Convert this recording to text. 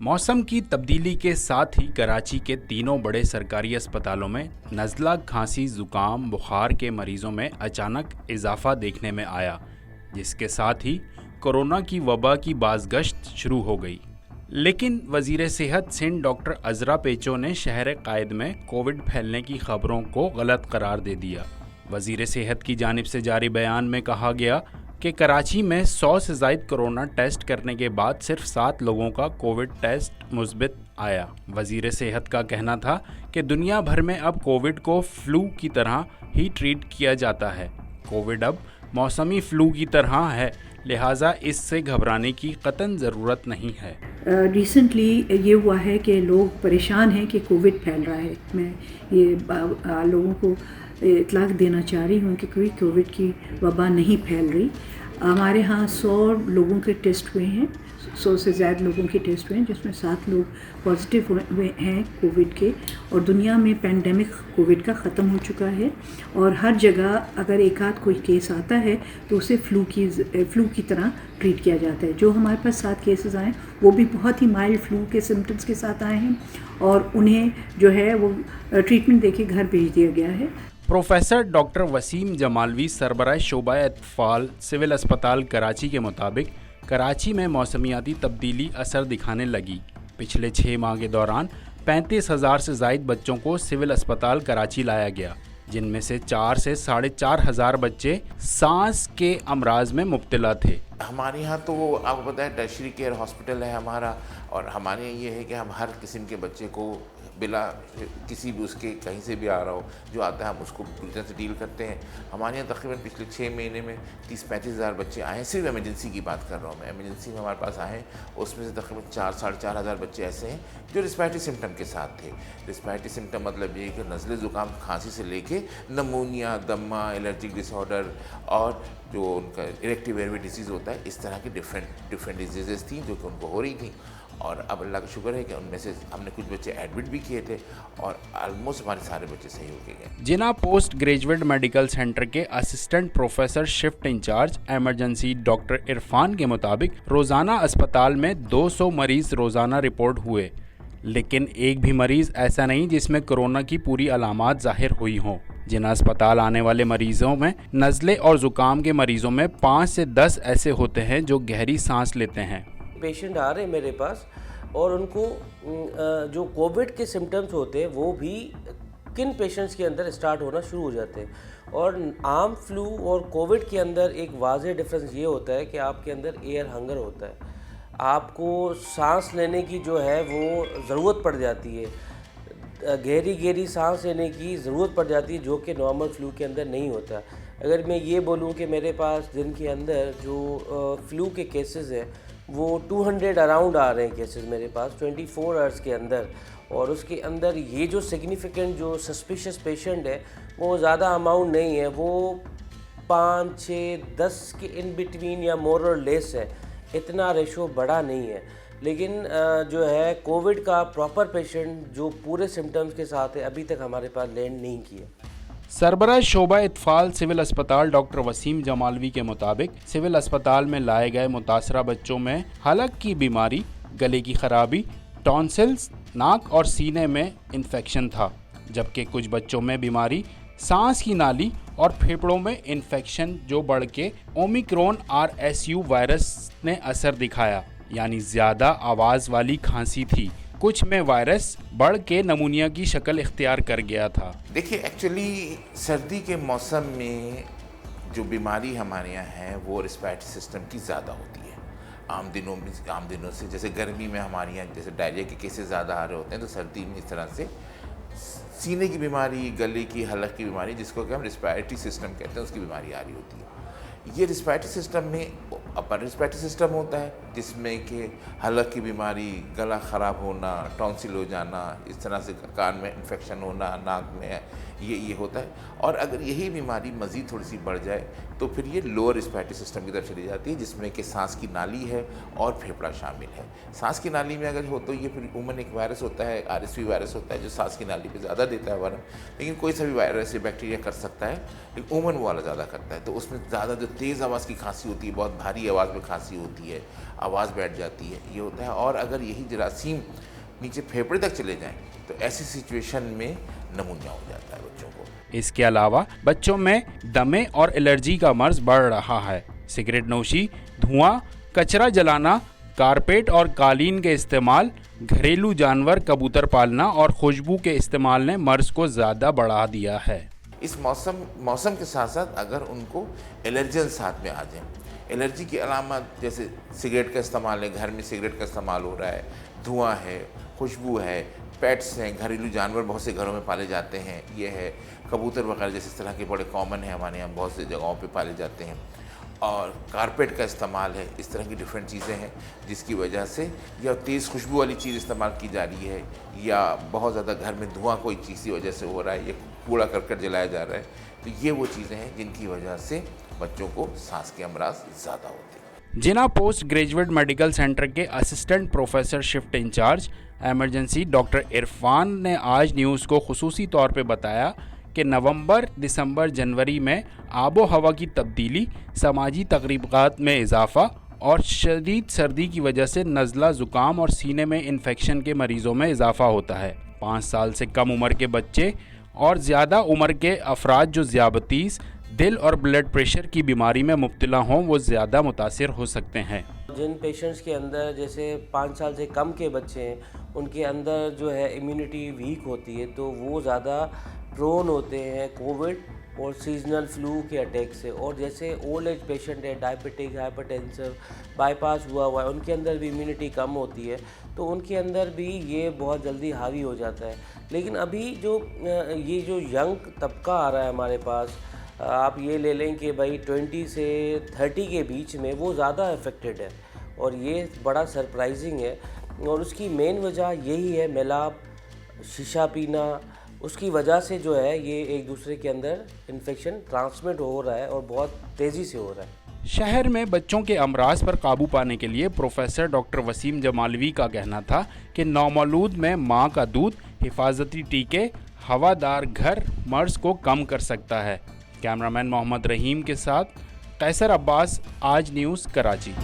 मौसम की तब्दीली के साथ ही कराची के तीनों बड़े सरकारी अस्पतालों में नज़ला, खांसी, ज़ुकाम, बुखार के मरीज़ों में अचानक इजाफा देखने में आया, जिसके साथ ही कोरोना की वबा की बाज़गश्त शुरू हो गई। लेकिन वज़ीर सेहत सिंध डॉक्टर अज़रा पेचो ने शहर कायद में कोविड फैलने की खबरों को गलत करार दे दिया। वज़ीर सेहत की जानिब से जारी बयान में कहा गया कि कराची में 100 से ज़ायद कोरोना टेस्ट करने के बाद सिर्फ 7 लोगों का कोविड टेस्ट मुस्बित आया। वज़ीर सेहत का कहना था कि दुनिया भर में अब कोविड को फ्लू की तरह ही ट्रीट किया जाता है। कोविड अब मौसमी फ्लू की तरह है, लिहाजा इससे घबराने की कतई ज़रूरत नहीं है। रिसेंटली ये हुआ है कि लोग परेशान हैं कि कोविड फैल रहा है। मैं ये लोगों को इतलाक देना चाह रही हूँ कि कोई कोविड की वबा नहीं फैल रही। हमारे यहाँ 100 लोगों के टेस्ट हुए हैं, 100 से ज़्यादा लोगों के टेस्ट हुए हैं, जिसमें 7 लोग पॉजिटिव हुए हैं कोविड के। और दुनिया में पेंडेमिक कोविड का ख़त्म हो चुका है और हर जगह अगर एक आध कोई केस आता है तो उसे फ्लू की तरह ट्रीट किया जाता है। जो हमारे पास 7 केसेस आए वो भी बहुत ही माइल्ड फ्लू के सिम्टम्स के साथ आए हैं और उन्हें जो है वो ट्रीटमेंट देके घर भेज दिया गया है। प्रोफेसर डॉक्टर वसीम जमालवी, सरबराह शोबा अतफ़ाल, सिविल अस्पताल कराची के मुताबिक कराची में मौसमियाती तब्दीली असर दिखाने लगी। पिछले 6 माह के दौरान 35,000 से ज़ायद बच्चों को सिविल अस्पताल कराची लाया गया, जिनमें से 4 से 4,500 बच्चे सांस के अमराज में मुब्तला थे। हमारे यहाँ तो आपको पता है टर्शरी केयर हॉस्पिटल है हमारा, और हमारे यहाँ ये है कि हम हर किस्म के बच्चे को बिला किसी भी उसके कहीं से भी आ रहा हो जो आता है हम उसको पूरी तरह से डील करते हैं। हमारे यहाँ तकरीबन पिछले 6 महीने में 30-35 हज़ार बच्चे आए हैं। सिर्फ एमरजेंसी की बात कर रहा हूँ मैं, एमरजेंसी में हमारे पास आए हैं, उसमें से तकरीबन 4-4.5 हज़ार बच्चे ऐसे हैं जो रिस्पायरेटरी सिम्टम के साथ थे। रिस्पायरेटरी सिम्टम मतलब ये कि नज़ले ज़ुकाम खांसी से लेके नमूनिया, दमा, एलर्जिक डिसऑर्डर और जो उनका इरेक्टिव एयरवे डिसीज़ होता है, इस तरह की डिफरेंट डिजीज़ थी जो कि उनको हो रही थी। और अब अल्लाह का शुक्र है कि उनमें से हमने कुछ बच्चे एडमिट भी किए थे और ऑलमोस्ट हमारे सारे बच्चे सही हो गए। जिना पोस्ट ग्रेजुएट मेडिकल सेंटर के assistant professor shift in charge emergency doctor Irfan के मुताबिक रोज़ाना अस्पताल में 200 मरीज़ रोज़ाना रिपोर्ट हुए, लेकिन एक भी मरीज़ ऐसा नहीं जिसमें कोरोना की पूरी अलामात ज़ाहिर हुई हों। जिना अस्पताल आने वाले मरीज़ों में नज़ले और ज़ुकाम के मरीज़ों में 5 से 10 ऐसे होते हैं जो गहरी सांस लेते हैं। पेशेंट आ रहे हैं मेरे पास और उनको जो कोविड के सिम्टम्स होते हैं वो भी किन पेशेंट्स के अंदर स्टार्ट होना शुरू हो जाते हैं। और आम फ्लू और कोविड के अंदर एक वाज़ेह डिफरेंस ये होता है कि आपके अंदर एयर हंगर होता है, आपको सांस लेने की जो है वो ज़रूरत पड़ जाती है, गहरी सांस लेने की ज़रूरत पड़ जाती है, जो कि नॉर्मल फ्लू के अंदर नहीं होता। अगर मैं ये बोलूँ कि मेरे पास दिन के अंदर जो फ्लू के केसेस हैं वो 200 अराउंड आ रहे हैं केसेस मेरे पास 24 आवर्स के अंदर, और उसके अंदर ये जो सिग्निफिकेंट जो सस्पिशियस पेशेंट है वो ज़्यादा अमाउंट नहीं है, वो 5, 6, 10 के इन बिटवीन या मोर और लेस है, इतना रेशो बड़ा नहीं है। लेकिन जो है कोविड का प्रॉपर पेशेंट जो पूरे सिम्टम्स के साथ है अभी तक हमारे पास लैंड नहीं किया। सरबराह शोबा इत्फाल सिविल अस्पताल डॉक्टर वसीम जमालवी के मुताबिक सिविल अस्पताल में लाए गए मुतासरा बच्चों में हलक की बीमारी, गले की खराबी, टॉन्सिल्स, नाक और सीने में इन्फेक्शन था, जबकि कुछ बच्चों में बीमारी सांस की नाली और फेफड़ों में इन्फेक्शन जो बढ़ के ओमिक्रॉन RSU वायरस ने असर दिखाया, यानी ज़्यादा आवाज़ वाली खांसी थी। कुछ में वायरस बढ़ के नमूनिया की शक्ल इख्तियार कर गया था। देखिए, एक्चुअली सर्दी के मौसम में जो बीमारी हमारे यहाँ है वो रिस्पायरेटरी सिस्टम की ज़्यादा होती है आम दिनों से। जैसे गर्मी में हमारे यहाँ जैसे डायरिया के केसेस ज़्यादा आ रहे होते हैं, तो सर्दी में इस तरह से सीने की बीमारी, गले की, हलक की बीमारी, जिसको कि हम रिस्पायरेटरी सिस्टम कहते हैं, उसकी बीमारी आ रही होती है। ये रिस्पायरेटरी सिस्टम में अपर रिस्पायरेटरी सिस्टम होता है जिसमें कि हलक की बीमारी, गला ख़राब होना, टॉन्सिल हो जाना, इस तरह से कान में इन्फेक्शन होना, नाक में ये होता है। और अगर यही बीमारी मज़ीद थोड़ी सी बढ़ जाए तो फिर ये लोअर रिस्पायरेटरी सिस्टम की तरफ चली जाती है, जिसमें कि सांस की नाली है और फेफड़ा शामिल है। सांस की नाली में अगर हो तो ये फिर उमन एक वायरस होता है, RSV वायरस होता है, जो सांस की नाली पे ज़्यादा देता है वर्म, लेकिन कोई सा भी वायरस या बैक्टीरिया कर सकता है, लेकिन उमन वाला ज़्यादा करता है। तो उसमें ज़्यादा जो तेज़ आवाज़ की खांसी होती है, बहुत भारी ठंडी आवाज़ में खांसी होती है, आवाज़ बैठ जाती है, ये होता है। और अगर यही जरासीम नीचे फेफड़े तक चले जाएं तो ऐसी सिचुएशन में नमूनिया हो जाता है बच्चों को। इसके अलावा बच्चों में दमे और एलर्जी का मर्ज बढ़ रहा है। सिगरेट नोशी, धुआं, कचरा जलाना, कारपेट और कालीन के इस्तेमाल, घरेलू जानवर कबूतर पालना और खुशबू के इस्तेमाल ने मर्ज को ज़्यादा बढ़ा दिया है। इस मौसम के साथ साथ अगर उनको एलर्जन साथ में आ जाए, एलर्जी की अलामत जैसे सिगरेट का इस्तेमाल है, घर में सिगरेट का इस्तेमाल हो रहा है, धुआं है, खुशबू है, पेट्स हैं, घरेलू जानवर बहुत से घरों में पाले जाते हैं, ये है कबूतर वगैरह जैसे इस तरह के बड़े कॉमन है हमारे यहाँ, बहुत से जगहों पे पाले जाते हैं, और कारपेट का इस्तेमाल है, इस तरह की डिफरेंट चीज़ें हैं जिसकी वजह से, या तेज़ खुशबू वाली चीज़ इस्तेमाल की जा रही है, या बहुत ज़्यादा घर में धुआं कोई चीज़ की वजह से हो रहा है, या कूड़ा करकट जलाया जा रहा है, तो ये वो चीज़ें हैं जिनकी वजह से बच्चों को सांस के अमराज ज़्यादा होते हैं। जिना पोस्ट ग्रेजुएट मेडिकल सेंटर के assistant professor shift in charge emergency doctor Irfan ने आज न्यूज़ को खुसूसी तौर पे बताया कि नवंबर, दिसंबर, जनवरी में आबो हवा की तब्दीली, समाजी तकरीबात में इजाफा और शदीद सर्दी की वजह से नज़ला, ज़ुकाम और सीने में इन्फेक्शन के मरीज़ों में इजाफा होता है। 5 साल से कम उम्र के बच्चे और ज़्यादा उम्र के अफराद जो ज़ियाबतीस, दिल और ब्लड प्रेशर की बीमारी में मुब्तला हों वो ज़्यादा मुतासिर हो सकते हैं। जिन पेशेंट्स के अंदर जैसे 5 साल से कम के बच्चे हैं, उनके अंदर जो है इम्यूनिटी वीक होती है, तो वो ज़्यादा प्रोन होते हैं कोविड और सीजनल फ्लू के अटैक से। और जैसे ओल्ड एज पेशेंट है, डायबिटिक, हाइपरटेंसिव, बाईपास हुआ है, उनके अंदर भी इम्यूनिटी कम होती है, तो उनके अंदर भी ये बहुत जल्दी हावी हो जाता है। लेकिन अभी ये जो यंग तबका आ रहा है हमारे पास, आप ये ले लें कि भाई 20 से 30 के बीच में वो ज़्यादा अफेक्टेड है, और ये बड़ा सरप्राइजिंग है। और उसकी मेन वजह यही है, मेलाब, शीशा पीना, उसकी वजह से जो है ये एक दूसरे के अंदर इन्फेक्शन ट्रांसमिट हो रहा है और बहुत तेज़ी से हो रहा है। शहर में बच्चों के अमराज पर काबू पाने के लिए प्रोफेसर डॉक्टर वसीम जमालवी का कहना था कि नौमौलूद में माँ का दूध, हिफाजती टीके, हवादार घर मर्ज को कम कर सकता है। कैमरामैन मोहम्मद रहीम के साथ कैसर अब्बास, आज न्यूज़, कराची।